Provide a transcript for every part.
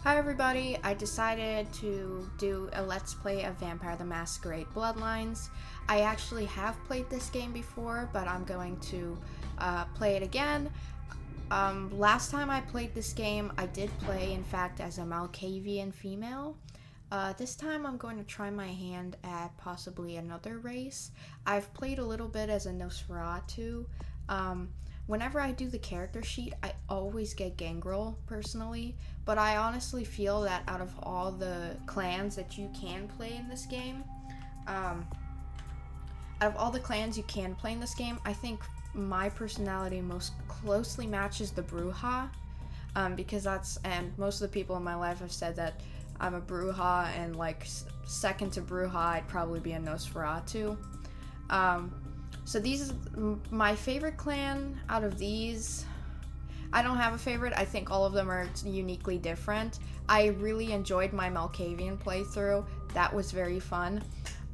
Hi everybody, I decided to do a Let's Play of Vampire the Masquerade Bloodlines. I actually have played this game before, but I'm going to play it again. Last time I played this game, I did play, in fact, as a Malkavian female. This time I'm going to try my hand at possibly another race. I've played a little bit as a Nosferatu. Whenever I do the character sheet, I always get Gangrel, personally, but I honestly feel that out of all the clans that you can play in this game, um, out of all the clans you can play in this game, I think my personality most closely matches the Brujah, because and most of the people in my life have said that I'm a Brujah, and like second to Brujah, I'd probably be a Nosferatu. Um, so these my favorite clan out of these. I don't have a favorite. I think all of them are uniquely different. I really enjoyed my Malkavian playthrough. That was very fun.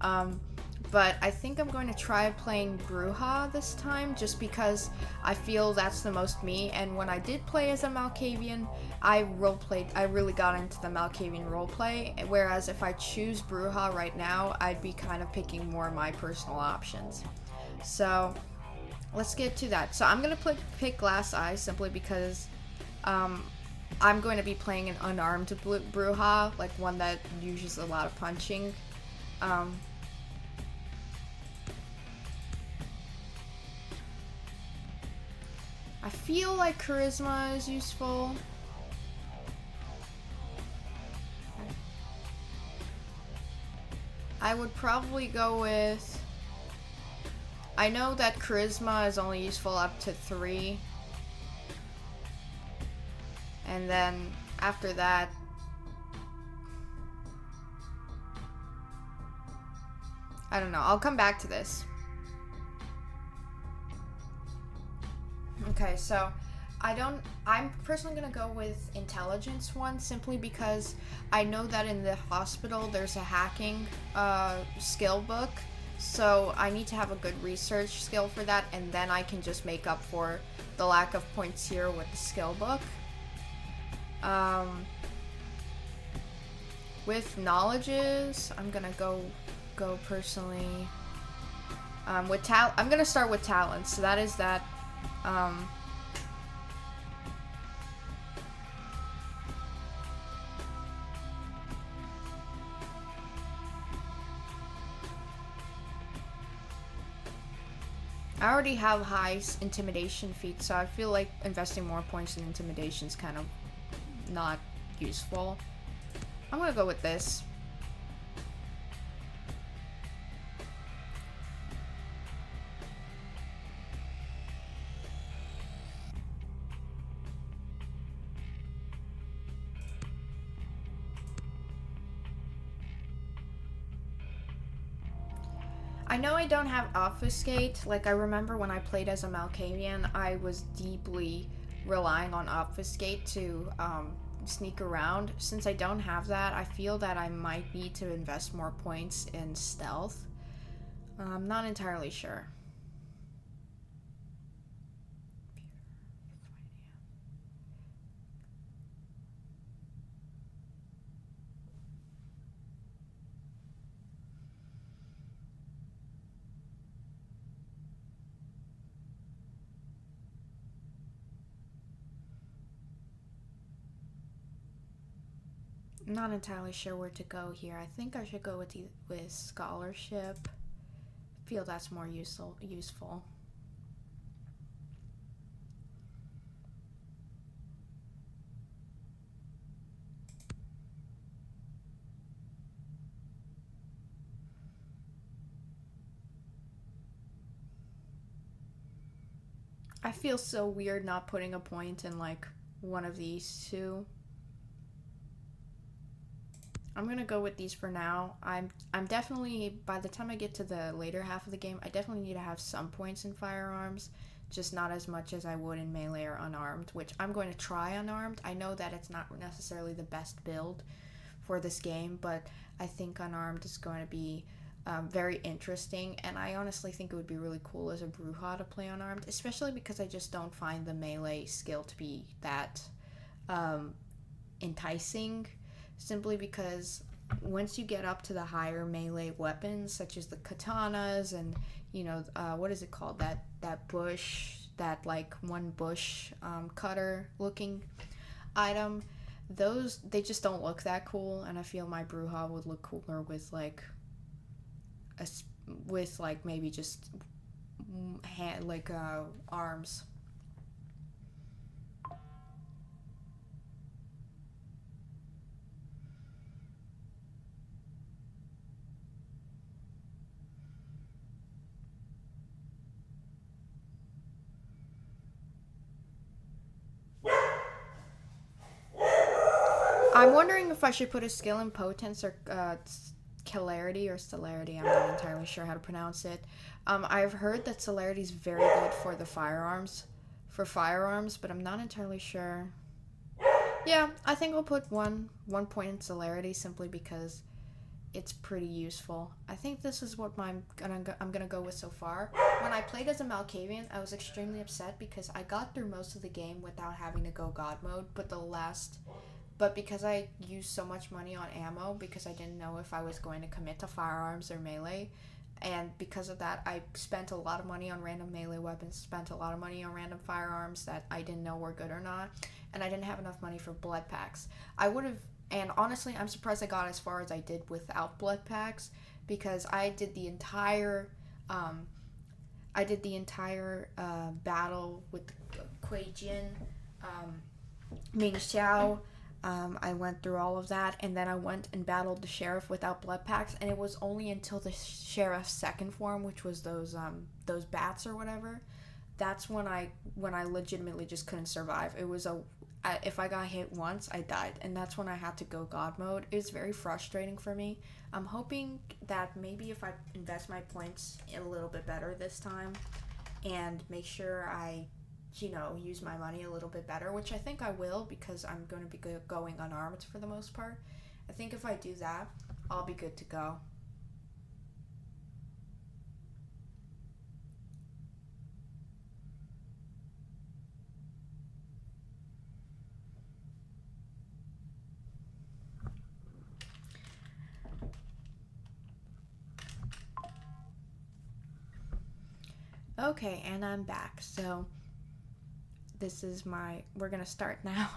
Um, but I think I'm going to try playing Brujah this time just because I feel that's the most me. And when I did play as a Malkavian, I really got into the Malkavian roleplay. Whereas if I choose Brujah right now, I'd be kind of picking more of my personal options. So let's get to that. So I'm gonna pick Glass Eye simply because I'm going to be playing an unarmed Brujah, like one that uses a lot of punching. Um, I feel like Charisma is useful. I would probably go with... I know that Charisma is only useful up to 3. And then after that... I don't know. I'll come back to this. Okay, so I'm personally gonna go with Intelligence one simply because I know that in the hospital there's a hacking skill book, so I need to have a good research skill for that, and then I can just make up for the lack of points here with the skill book. With knowledges, I'm gonna go personally with I'm gonna start with talents, so that is that. I already have high intimidation feats, so I feel like investing more points in intimidation is kind of not useful. I'm gonna go with this. I know I don't have Obfuscate. Like, I remember when I played as a Malkavian, I was deeply relying on Obfuscate to sneak around. Since I don't have that, I feel that I might need to invest more points in Stealth. I'm not entirely sure. I'm not entirely sure where to go here. I think I should go with Scholarship. I feel that's more useful. I feel so weird not putting a point in like one of these two. I'm gonna go with these for now. I'm definitely, by the time I get to the later half of the game, I definitely need to have some points in firearms, just not as much as I would in melee or unarmed, which I'm going to try unarmed. I know that it's not necessarily the best build for this game, but I think unarmed is going to be very interesting, and I honestly think it would be really cool as a Brujah to play unarmed, especially because I just don't find the melee skill to be that enticing, simply because once you get up to the higher melee weapons, such as the katanas and, you know, what is it called? That bush, that like one bush cutter looking item, those, they just don't look that cool, and I feel my Brujah would look cooler with like maybe just arms. I'm wondering if I should put a skill in potence or celerity or celerity. I'm not entirely sure how to pronounce it. I've heard that celerity is very good for the firearms, but I'm not entirely sure. Yeah, I think I'll put one point in celerity simply because it's pretty useful. I think this is what I'm gonna go with so far. When I played as a Malkavian, I was extremely upset because I got through most of the game without having to go God mode, but because I used so much money on ammo, because I didn't know if I was going to commit to firearms or melee, and because of that, I spent a lot of money on random melee weapons, spent a lot of money on random firearms that I didn't know were good or not, and I didn't have enough money for blood packs. And honestly, I'm surprised I got as far as I did without blood packs, because I did the entire battle with Kuei Jin, Ming Xiao. I went through all of that, and then I went and battled the sheriff without blood packs, and it was only until the sheriff's second form, which was those bats or whatever, that's when I legitimately just couldn't survive. It was if I got hit once, I died, and that's when I had to go God mode. It was very frustrating for me. I'm hoping that maybe if I invest my points a little bit better this time, and make sure I use my money a little bit better, which I think I will, because I'm going to be going unarmed for the most part. I think if I do that, I'll be good to go. Okay, and I'm back. So we're gonna start now.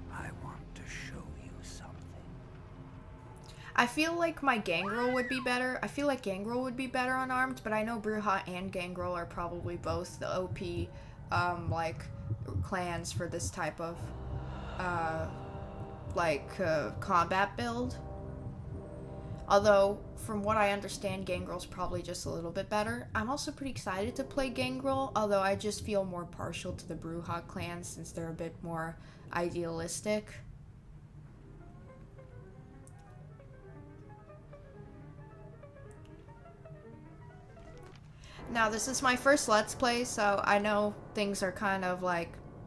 I want to show you something. I feel like my Gangrel would be better. I feel like Gangrel would be better unarmed, but I know Brujah and Gangrel are probably both the OP clans for this type of combat build. Although, from what I understand, Gangrel's probably just a little bit better. I'm also pretty excited to play Gangrel, although I just feel more partial to the Brujah clan since they're a bit more idealistic. Now, this is my first Let's Play, so I know things are kind of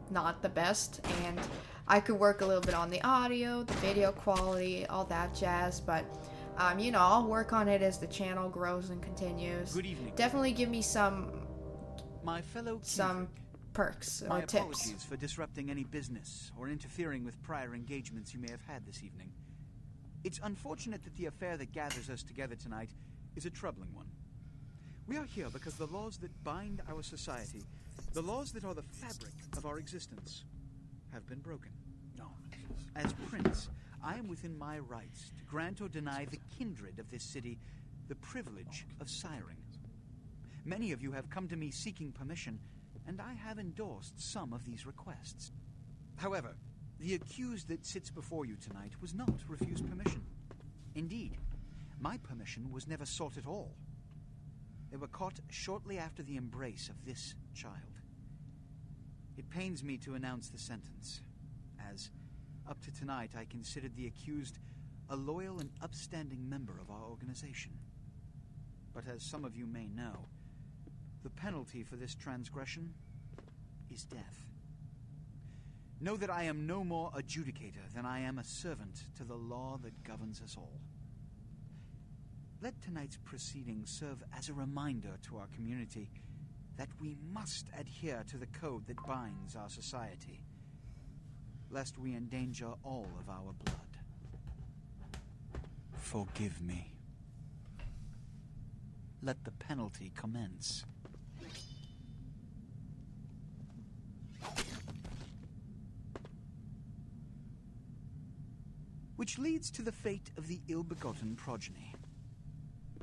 not the best, and I could work a little bit on the audio, the video quality, all that jazz, but I'll work on it as the channel grows and continues. Good evening. Definitely give me some perks or my tips. Apologies for disrupting any business or interfering with prior engagements you may have had this evening. It's unfortunate that the affair that gathers us together tonight is a troubling one. We are here because the laws that bind our society, the laws that are the fabric of our existence, have been broken. No. As Prince, I am within my rights to grant or deny the kindred of this city the privilege of siring. Many of you have come to me seeking permission, and I have endorsed some of these requests. However, the accused that sits before you tonight was not refused permission. Indeed, my permission was never sought at all. They were caught shortly after the embrace of this child. It pains me to announce the sentence, as up to tonight I considered the accused a loyal and upstanding member of our organization. But as some of you may know, the penalty for this transgression is death. Know that I am no more adjudicator than I am a servant to the law that governs us all. let tonight's proceedings serve as a reminder to our community that we must adhere to the code that binds our society, lest we endanger all of our blood. Forgive me. Let the penalty commence. Which leads to the fate of the ill-begotten progeny.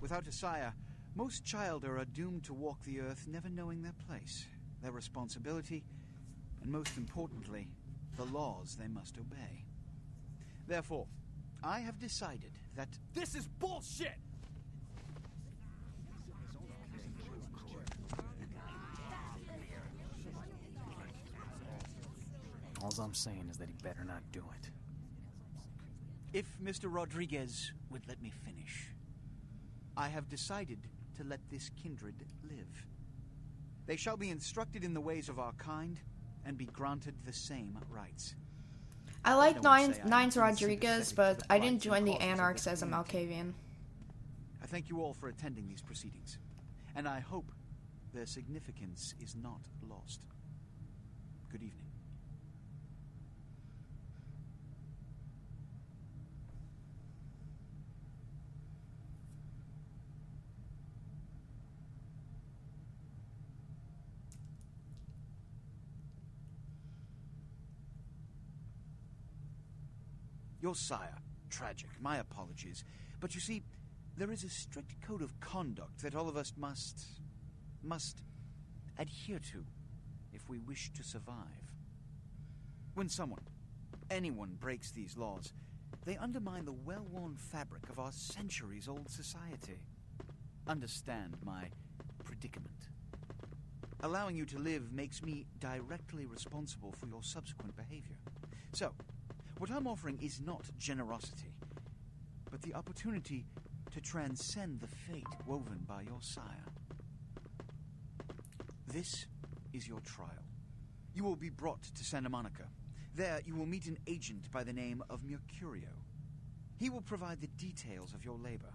Without a sire, most childer are doomed to walk the earth never knowing their place, their responsibility, and most importantly, the laws they must obey. Therefore, I have decided that... This is bullshit! All I'm saying is that he better not do it. If Mr. Rodriguez would let me finish, I have decided to let this kindred live. They shall be instructed in the ways of our kind and be granted the same rights. I like Nines Rodriguez, but I didn't join the Anarchs as a Malkavian. I thank you all for attending these proceedings, and I hope their significance is not lost. Good evening. Your sire, tragic, my apologies. But you see, there is a strict code of conduct that all of us must adhere to if we wish to survive. When anyone breaks these laws, they undermine the well-worn fabric of our centuries-old society. Understand my predicament. Allowing you to live makes me directly responsible for your subsequent behavior. So, what I'm offering is not generosity, but the opportunity to transcend the fate woven by your sire. This is your trial. You will be brought to Santa Monica. There you will meet an agent by the name of Mercurio. He will provide the details of your labor.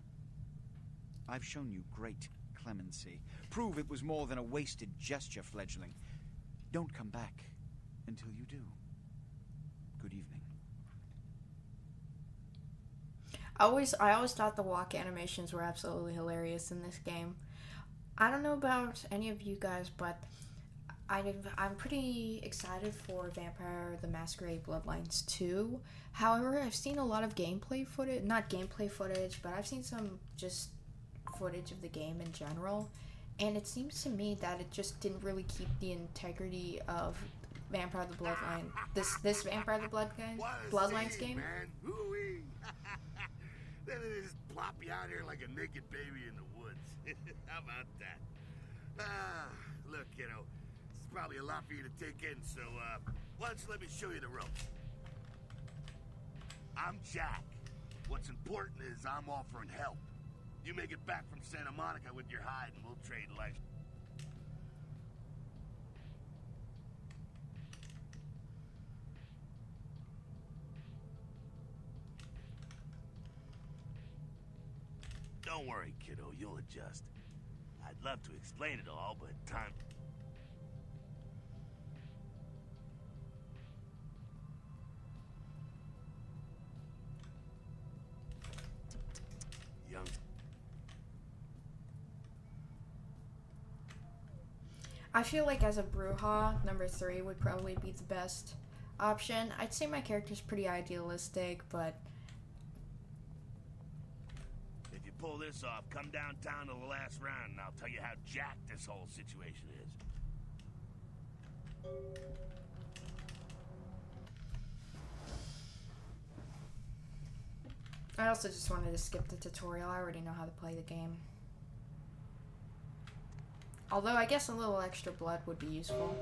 I've shown you great clemency. Prove it was more than a wasted gesture, fledgling. Don't come back until you do. Good evening. I always thought the walk animations were absolutely hilarious in this game. I don't know about any of you guys, but I'm pretty excited for Vampire the Masquerade Bloodlines 2. However, I've seen a lot of gameplay footage, not gameplay footage, but I've seen some just footage of the game in general, and it seems to me that it just didn't really keep the integrity of Vampire the Bloodline. This Vampire the Bloodlines game. Man. Then they just plop you out here like a naked baby in the woods. How about that? Look, kiddo, it's probably a lot for you to take in, so why don't you let me show you the ropes? I'm Jack. What's important is I'm offering help. You make it back from Santa Monica with your hide and we'll trade life. Don't worry, kiddo, you'll adjust. I'd love to explain it all, but time... Young... I feel like as a Brujah, number 3 would probably be the best option. I'd say my character's pretty idealistic, but... If you pull this off, come downtown to the last round and I'll tell you how jacked this whole situation is. I also just wanted to skip the tutorial. I already know how to play the game. Although I guess a little extra blood would be useful.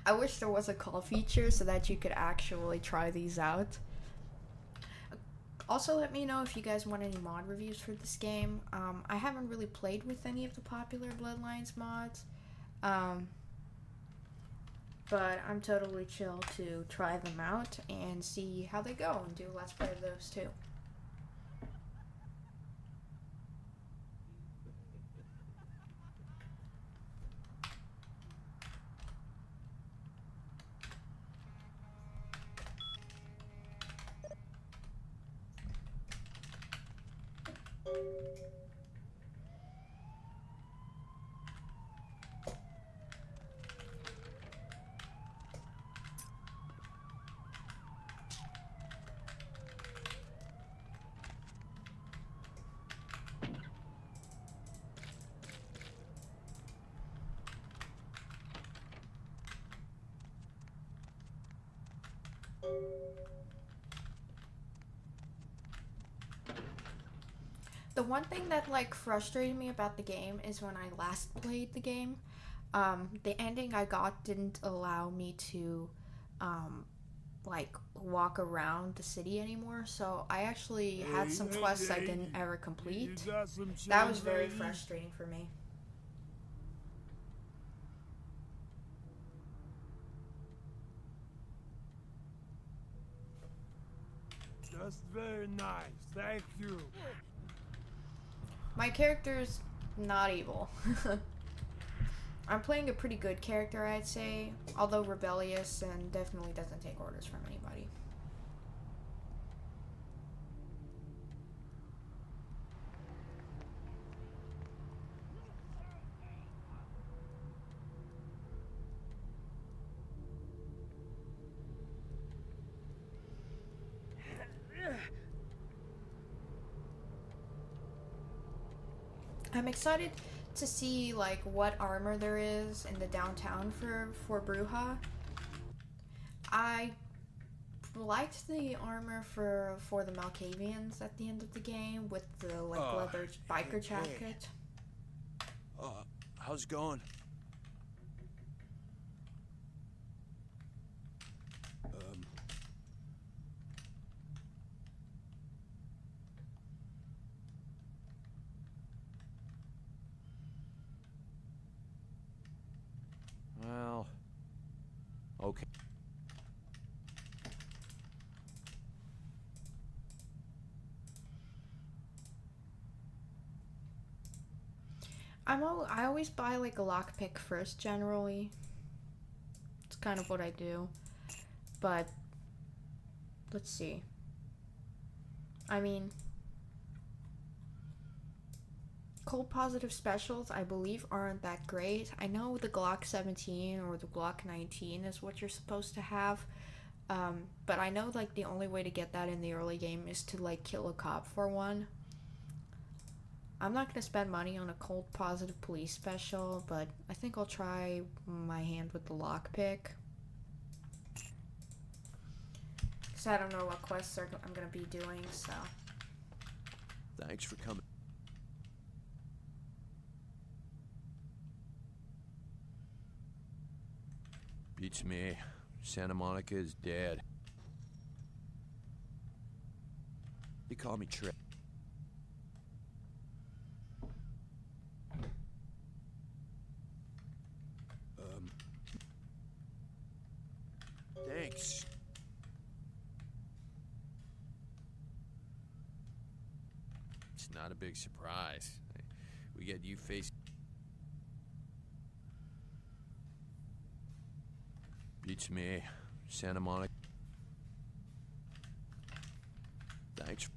I wish there was a call feature so that you could actually try these out. Also, let me know if you guys want any mod reviews for this game. I haven't really played with any of the popular Bloodlines mods, but I'm totally chill to try them out and see how they go and do a Let's Play of those too. The one thing that like frustrated me about the game is when I last played the game, the ending I got didn't allow me to like walk around the city anymore, so I actually had some quests I didn't ever complete. That was very frustrating for me. Just very nice, thank you. My character's not evil. I'm playing a pretty good character, I'd say, although rebellious and definitely doesn't take orders from anybody. I'm excited to see like what armor there is in the downtown for Brujah. I liked the armor for the Malkavians at the end of the game with the like leather biker jacket. How's it going? Well, okay. I always buy like a lockpick first generally. It's kind of what I do. But let's see. I mean, cold positive specials I believe aren't that great. I know the Glock 17 or the Glock 19 is what you're supposed to have. But I know like the only way to get that in the early game is to like kill a cop for one. I'm not gonna spend money on a cold positive police special, but I think I'll try my hand with the lockpick. Cause I don't know what quests I'm gonna be doing, so. Thanks for coming. Beats me. Santa Monica is dead. They call me Trey. Thanks. It's not a big surprise. We get you facing. Beats me. Santa Monica. Thanks.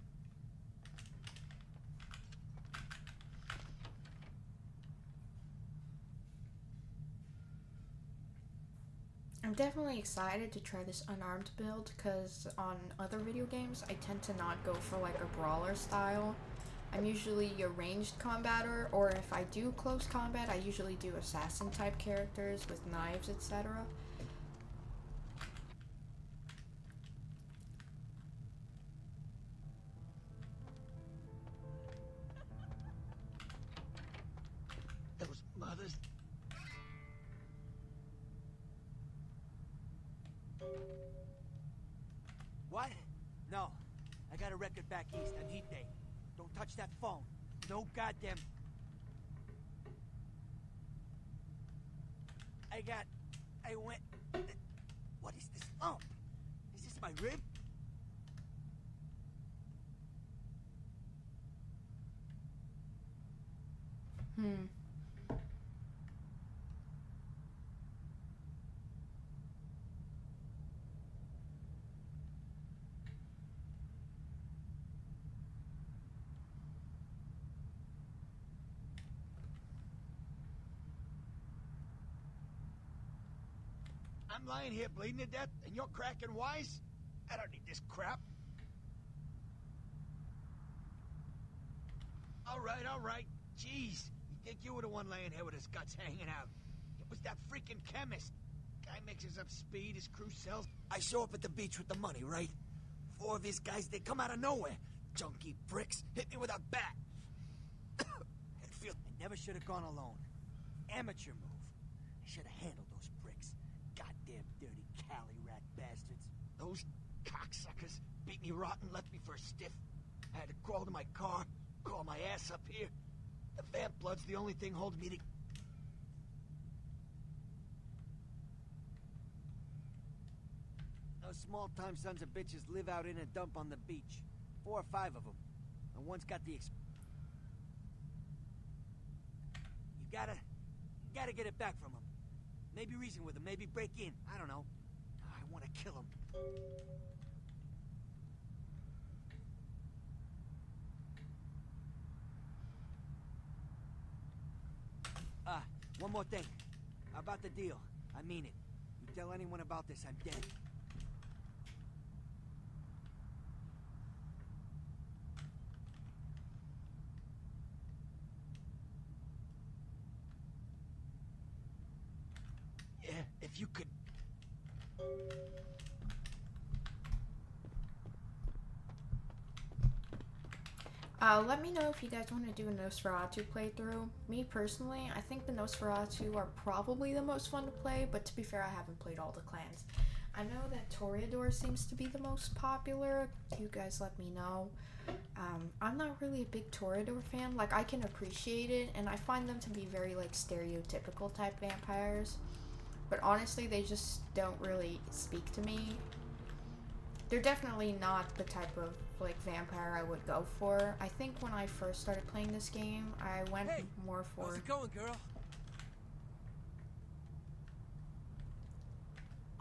I'm definitely excited to try this unarmed build because on other video games I tend to not go for like a brawler style. I'm usually a ranged combatter, or if I do close combat I usually do assassin type characters with knives, etc. Those mothers. What? No. I got a record back east on Heat Day. Don't touch that phone. No goddamn... I went... What is this lump? Is this my rib? I'm lying here bleeding to death, and you're cracking wise? I don't need this crap. All right. Jeez, you think you were the one laying here with his guts hanging out? It was that freaking chemist. Guy mixes up speed, his crew sells. I show up at the beach with the money, right? 4 of his guys, they come out of nowhere. Junky pricks hit me with a bat. I never should have gone alone. Amateur move. I should have handled those pricks. Goddamn dirty Cali rat bastards. Those cocksuckers beat me rotten, left me for a stiff. I had to crawl to my car, crawl my ass up here. The vamp blood's the only thing holding me to... Those small-time sons of bitches live out in a dump on the beach. 4 or 5 of them. And one's got the... You gotta get it back from him. Maybe reason with him, maybe break in. I don't know. I want to kill him. One more thing. How about the deal? I mean it. You tell anyone about this, I'm dead. Yeah, if you could... Let me know if you guys want to do a Nosferatu playthrough. Me personally, I think the Nosferatu are probably the most fun to play, but to be fair, I haven't played all the clans. I know that Toreador seems to be the most popular. You guys let me know. I'm not really a big Toreador fan. Like, I can appreciate it, and I find them to be very, like, stereotypical type vampires. But honestly, they just don't really speak to me. They're definitely not the type of, like, vampire I would go for. I think when I first started playing this game, I went more for... How's it going, girl?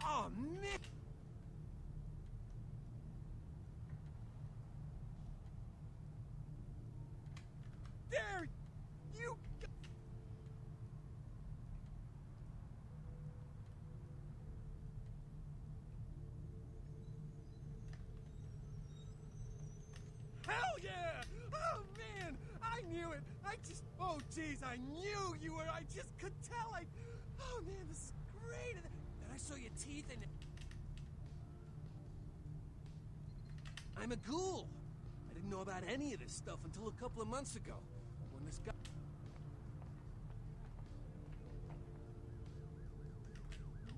Oh, man! There! You... Hell yeah! Oh, man! I knew it! Oh, jeez, I knew you were... I just could tell! Oh, man, this is great! And then I saw your teeth and... I'm a ghoul! I didn't know about any of this stuff until a couple of months ago, when this guy...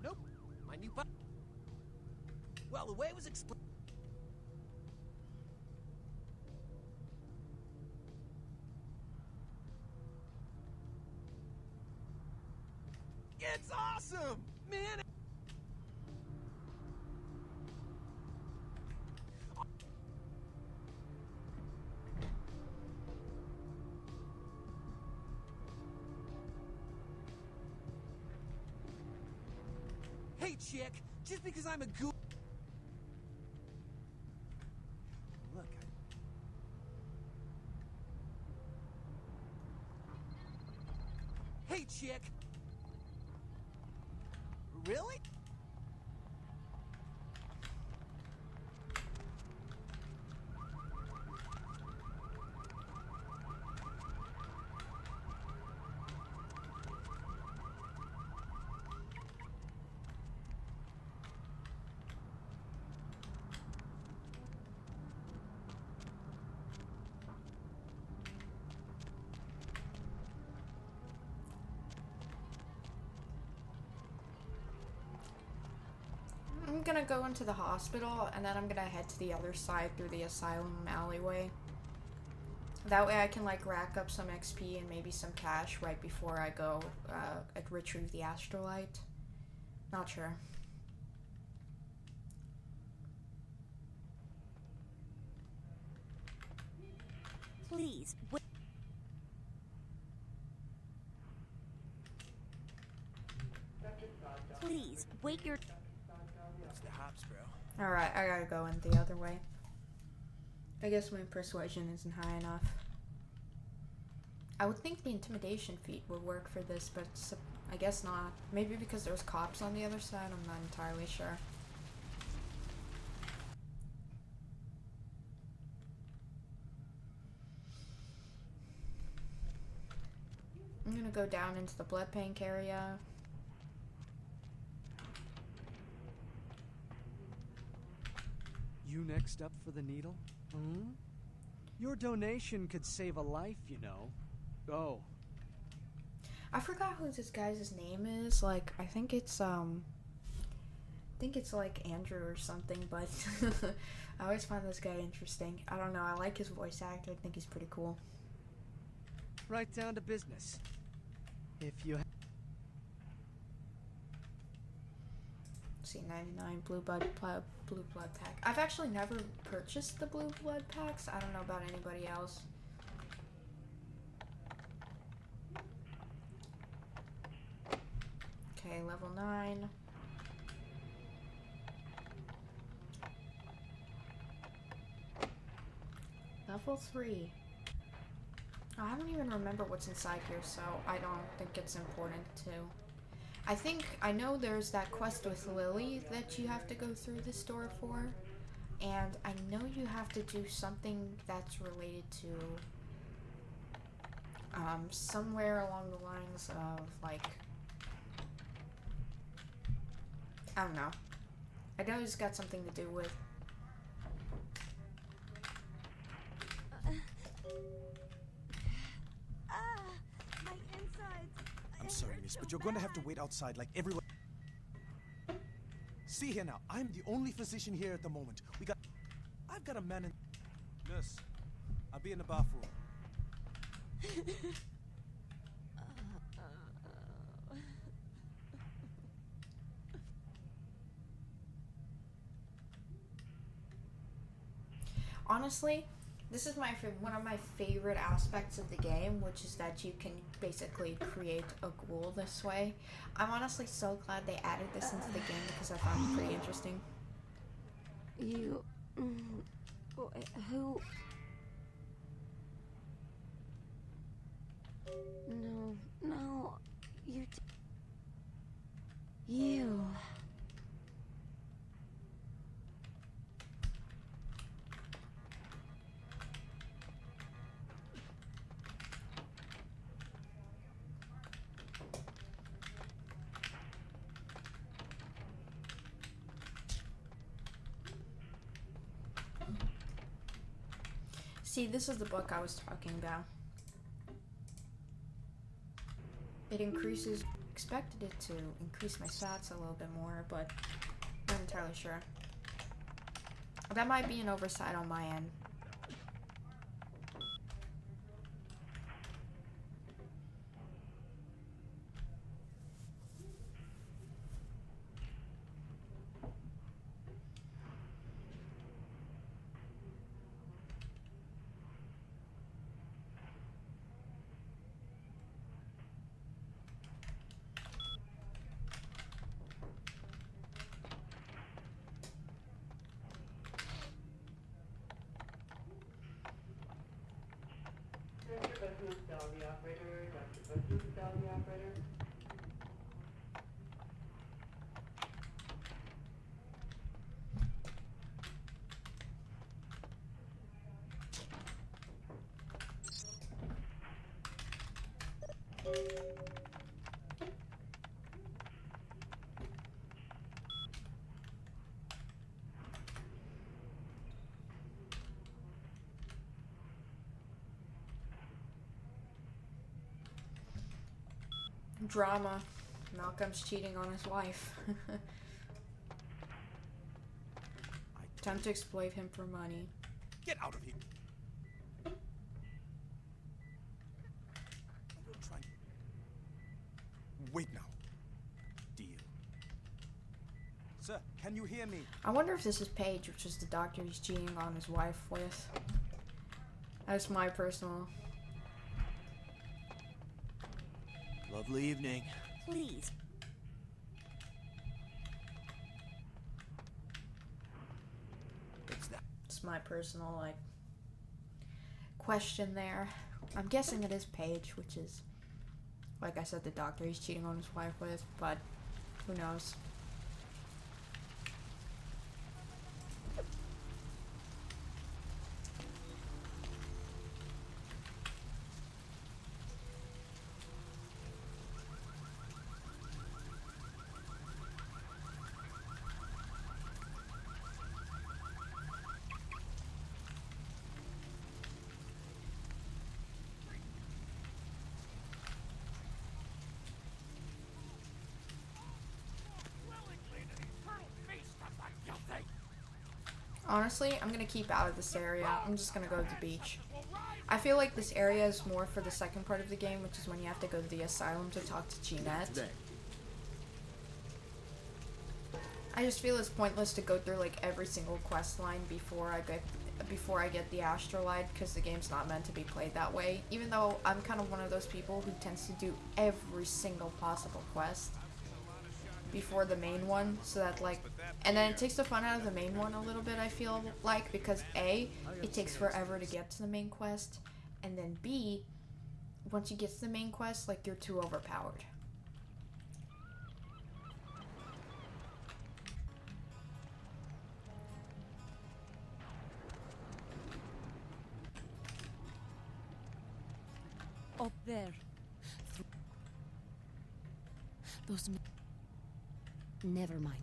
Nope, my new body... Well, the way it was explained... It's awesome! Man! Hey, chick! Just because I'm a ghoul... Look, Hey, chick! Really? gonna go into the hospital, and then I'm gonna head to the other side through the asylum alleyway. That way I can, like, rack up some XP and maybe some cash right before I go retrieve the astrolite. Not sure. Please, wait. Please, wait your... It's the hops, bro. Alright, I gotta go in the other way. I guess my persuasion isn't high enough. I would think the intimidation feat would work for this, but I guess not. Maybe because there's cops on the other side, I'm not entirely sure. I'm gonna go down into the blood bank area. You next up for the needle? Hmm? Your donation could save a life, you know. Oh. I forgot who this guy's name is. Like, I think it's like Andrew or something, but I always find this guy interesting. I don't know, I like his voice actor. I think he's pretty cool. Right down to business. If you see, 99 blue blood pack. I've actually never purchased the blue blood packs. I don't know about anybody else. Okay, level 9. Level 3. I don't even remember what's inside here, so I don't think it's important to. I know there's that quest with Lily that you have to go through the store for, and I know you have to do something that's related to somewhere along the lines of, like, I don't know. I know it's got something to do with my insides. I'm sorry, miss, but you're going to have to wait outside like everyone. See here now, I'm the only physician here at the moment. I've got a man in... Nurse, I'll be in the bathroom. Honestly, this is one of my favorite aspects of the game, which is that you can basically create a ghoul this way. I'm honestly so glad they added this into the game because I found it pretty interesting. You... who... No, you... See, this is the book I was talking about. It increases... expected it to increase my stats a little bit more, but I'm not entirely sure. That might be an oversight on my end. Drama. Malcolm's cheating on his wife. Time to exploit him for money. Get out of here. Don't try. Wait now. Deal. Sir, can you hear me? I wonder if this is Paige, which is the doctor he's cheating on his wife with. That's my personal. Lovely evening. Please. What's that? It's my personal, like, question there. I'm guessing it is Paige, which is, like I said, the doctor he's cheating on his wife with, but who knows. Honestly, I'm gonna keep out of this area. I'm just gonna go to the beach. I feel like this area is more for the second part of the game, which is when you have to go to the asylum to talk to Jeanette. I just feel it's pointless to go through like every single quest line before I get the astrolite, because the game's not meant to be played that way. Even though I'm kind of one of those people who tends to do every single possible quest before the main one, so that like, and then it takes the fun out of the main one a little bit, I feel like, because A, it takes forever to get to the main quest, and then B, once you get to the main quest, like, you're too overpowered. Up there. Those. Never mind.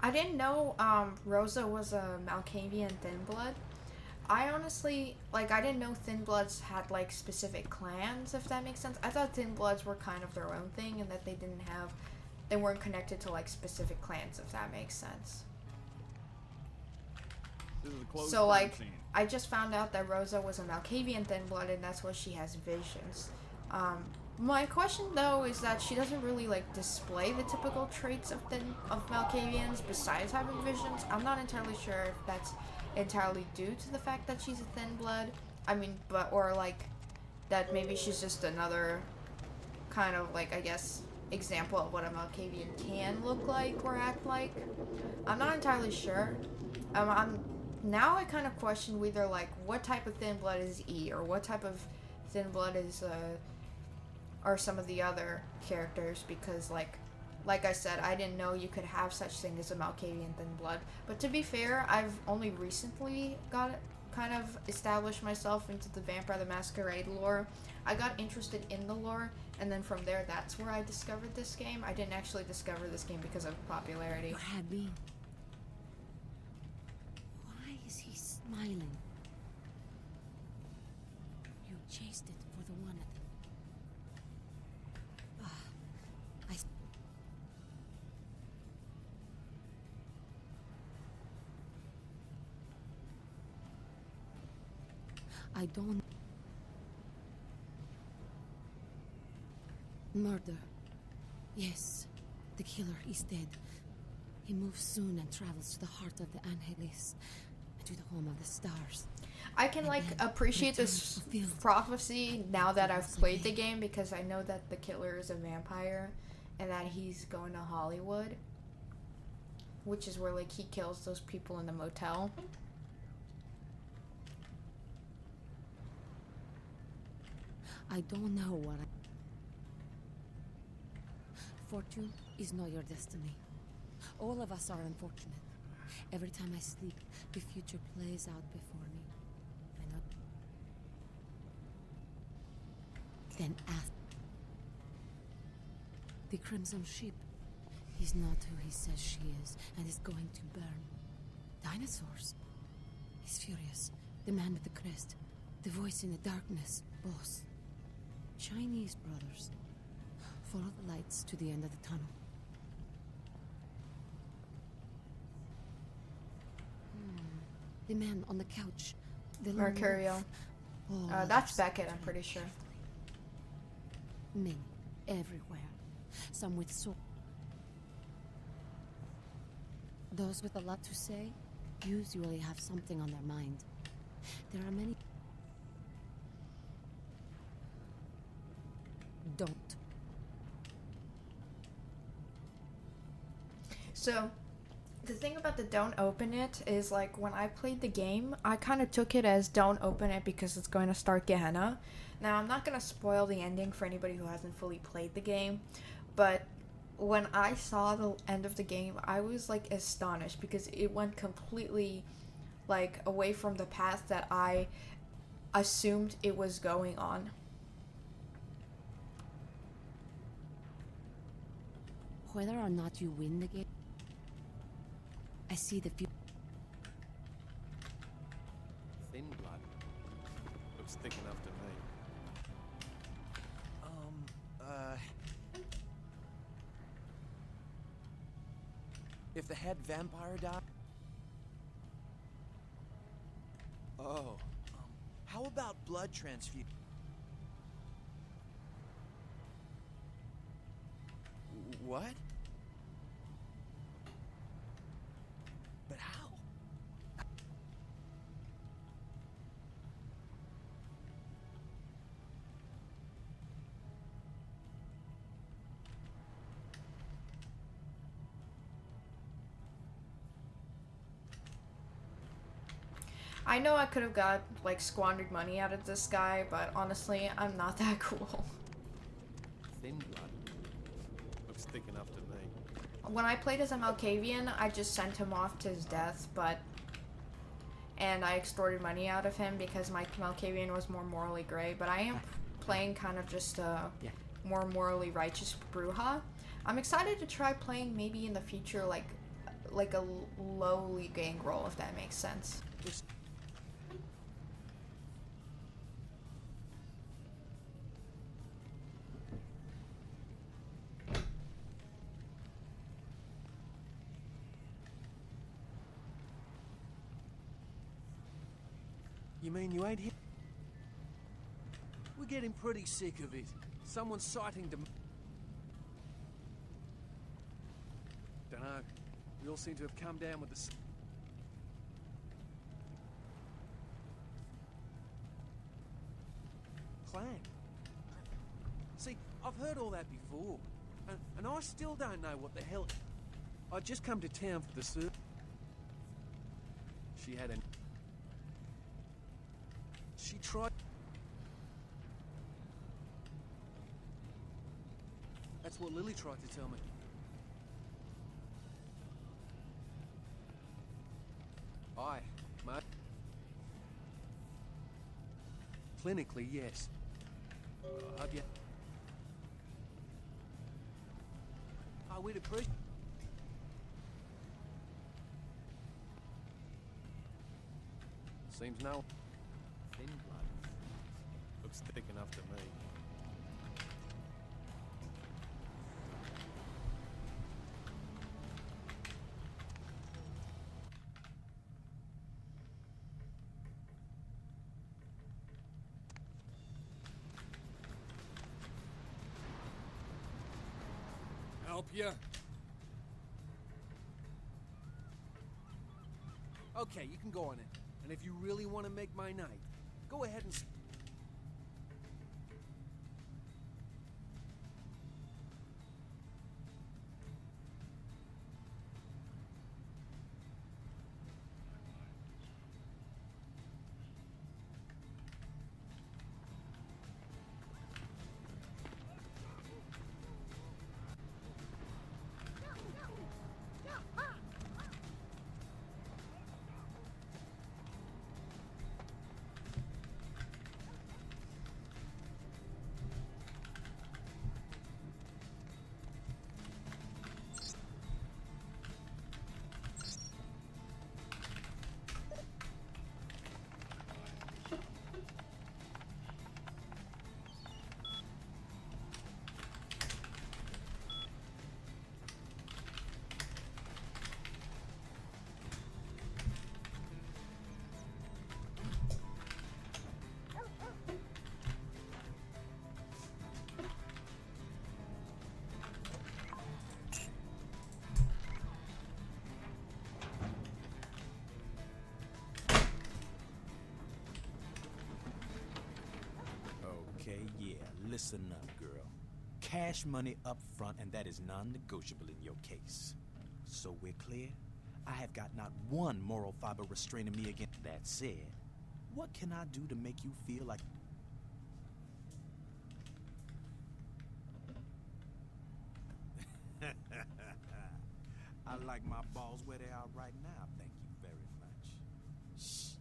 I didn't know Rosa was a Malkavian Thin Blood. I honestly, like, I didn't know Thin Bloods had, like, specific clans, if that makes sense. I thought Thin Bloods were kind of their own thing, and that they weren't connected to, like, specific clans, if that makes sense. So, like, I just found out that Rosa was a Malkavian Thin Blood, and that's why she has visions. My question, though, is that she doesn't really, like, display the typical traits of Malkavians besides having visions. I'm not entirely sure if that's entirely due to the fact that she's a Thin Blood. I mean, or, like, that maybe she's just another kind of, like, I guess, example of what a Malkavian can look like or act like. I'm not entirely sure. Now I kind of question whether, like, what type of Thin Blood is E, or what type of Thin Blood is, are some of the other characters, because, like I said, I didn't know you could have such thing as a Malkavian Thin Blood. But to be fair, I've only recently kind of established myself into the Vampire the Masquerade lore. I got interested in the lore, and then from there, that's where I discovered this game. I didn't actually discover this game because of popularity. What had been? Why is he smiling? You chased it for the one at I don't. Murder. Yes, the killer is dead. He moves soon and travels to the heart of the Angelis, and to the home of the stars. I can, like, appreciate this prophecy now that I've played the game, because I know that the killer is a vampire, and that he's going to Hollywood, which is where, like, he kills those people in the motel. I don't know what Fortune is not your destiny. All of us are unfortunate. Every time I sleep, the future plays out before me. I know. Then ask. The Crimson Ship is not who he says she is, and is going to burn. Dinosaurs. He's furious. The man with the crest. The voice in the darkness. Boss. Chinese brothers. Follow the lights to the end of the tunnel. The man on the couch. The lone Mercurial. wolf. All That's others Beckett, I'm pretty sure. Men everywhere. Some with swords. Those with a lot to say usually have something on their mind. There are many. Don't. So, the thing about the don't open it is, like, when I played the game, I kind of took it as don't open it because it's going to start Gehenna. Now, I'm not going to spoil the ending for anybody who hasn't fully played the game, but when I saw the end of the game, I was, like, astonished because it went completely, like, away from the path that I assumed it was going on. Whether or not you win the game, I see the future. Thin blood. Looks thick enough to me. If the head vampire died... Oh. How about blood transfusion? What? But how? I know I could have got, like, squandered money out of this guy, but honestly, I'm not that cool. Thin blood. Looks thick enough to me. When I played as a Malkavian, I just sent him off to his death, and I extorted money out of him because my Malkavian was more morally gray, but I am playing kind of just a more morally righteous Brujah. I'm excited to try playing maybe in the future, like a lowly gang role, if that makes sense. You mean you ain't here? We're getting pretty sick of it. Someone's citing Dunno. We all seem to have come down with the... Clan. See, I've heard all that before. And I still don't know what the hell... I'd just come to town for the service. She had an... She tried... That's what Lily tried to tell me. Aye, mate. Clinically, yes. Have you... Oh, we'd appreciate... Seems no... Thin blood. Looks thick enough to me. Help you? Okay, you can go on it. And if you really want to make my night, go ahead and... Listen up, girl. Cash money up front, and that is non-negotiable in your case. So we're clear? I have got not one moral fiber restraining me against. That said, what can I do to make you feel like... I like my balls where they are right now, thank you very much. Shit,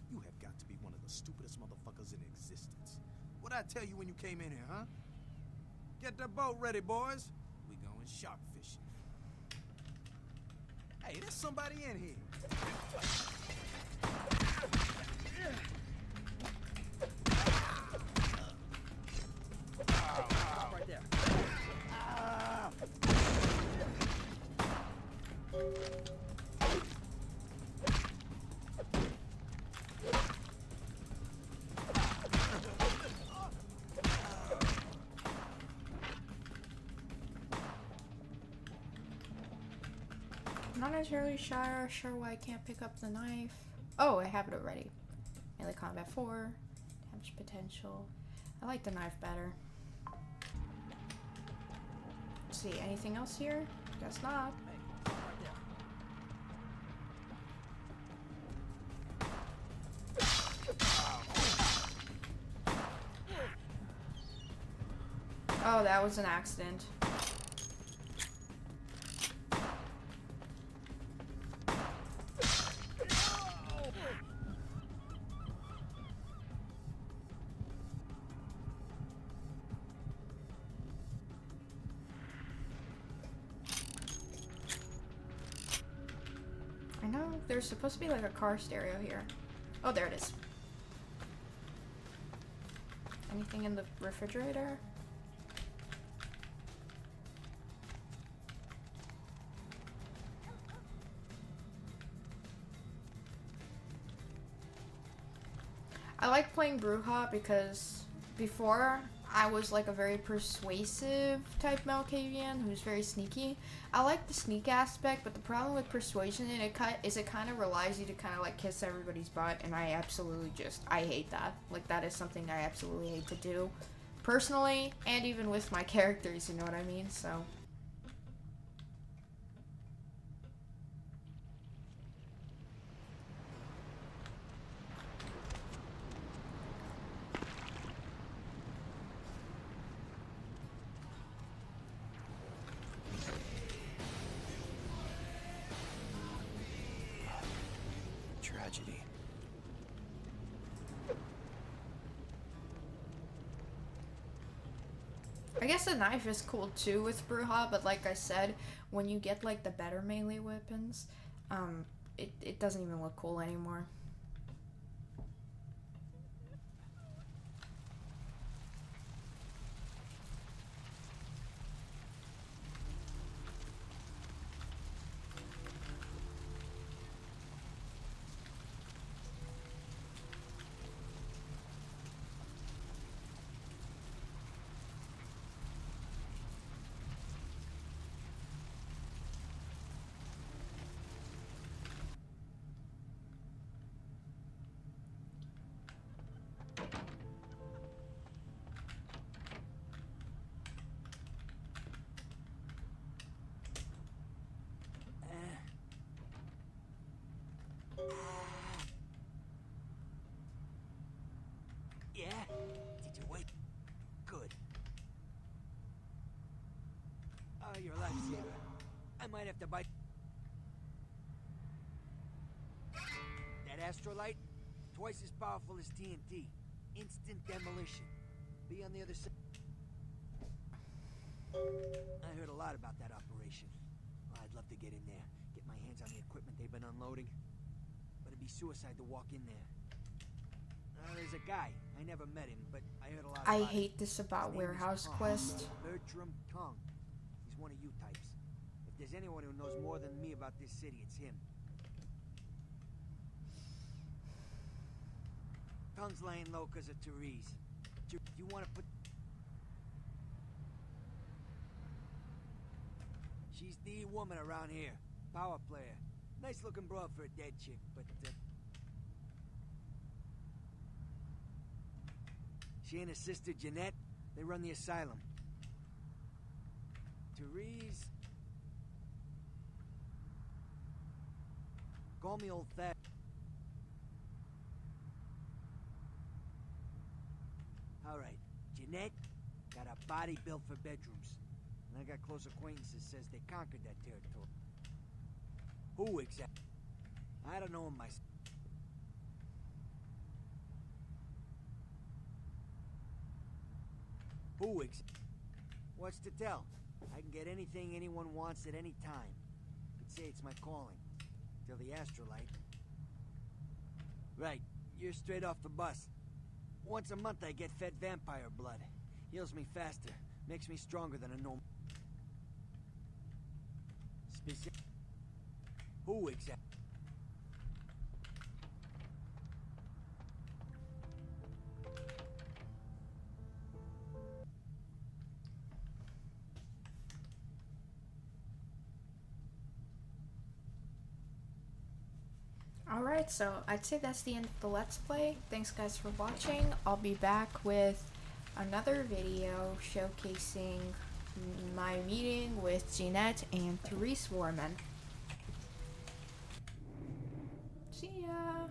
you have got to be one of the stupidest motherfuckers in existence. What'd I tell you when you came in here, huh? Get the boat ready, boys. We going shark fishing. Hey, there's somebody in here. Right there. I'm not entirely sure why I can't pick up the knife. Oh, I have it already. Melee combat 4. Damage potential. I like the knife better. Let's see, anything else here? Guess not. Hey, right there. Oh, that was an accident. I know there's supposed to be like a car stereo here. Oh, there it is. Anything in the refrigerator? I like playing Brujah because before I was like a very persuasive type Malkavian who's very sneaky. I like the sneak aspect, but the problem with persuasion in it is it kind of relies you to kind of like kiss everybody's butt, and I absolutely I hate that. Like, that is something I absolutely hate to do. Personally, and even with my characters, you know what I mean? So... Tragedy. I guess the knife is cool too with Brujah, but like I said, when you get like the better melee weapons, it doesn't even look cool anymore. Yeah? Did you wait? Good. Oh, you're a lifesaver. I might have to bite. That astrolight, twice as powerful as TNT. Instant demolition. Be on the other side. I heard a lot about that operation. Well, I'd love to get in there, get my hands on the equipment they've been unloading. But it'd be suicide to walk in there. There's a guy. I never met him, but I heard a lot about I him. hate this about Warehouse Quest. Bertram Tongue. He's one of you types. If there's anyone who knows more than me about this city, it's him. Tongue's laying low because of Therese. You want to put... She's the woman around here. Power player. Nice looking broad for a dead chick, but... She and her sister Jeanette, They run the asylum. Therese... Call me old Thad. Alright, Jeanette got a body built for bedrooms. And I got close acquaintances says they conquered that territory. Who exactly? I don't know him myself. Who exactly? What's to tell? I can get anything anyone wants at any time. Could say it's my calling. Till the astrolite. Right, you're straight off the bus. Once a month I get fed vampire blood. Heals me faster. Makes me stronger than a normal... Specific... Who exactly? Alright, so I'd say that's the end of the Let's Play. Thanks guys for watching. I'll be back with another video showcasing my meeting with Jeanette and Therese Warman. See ya!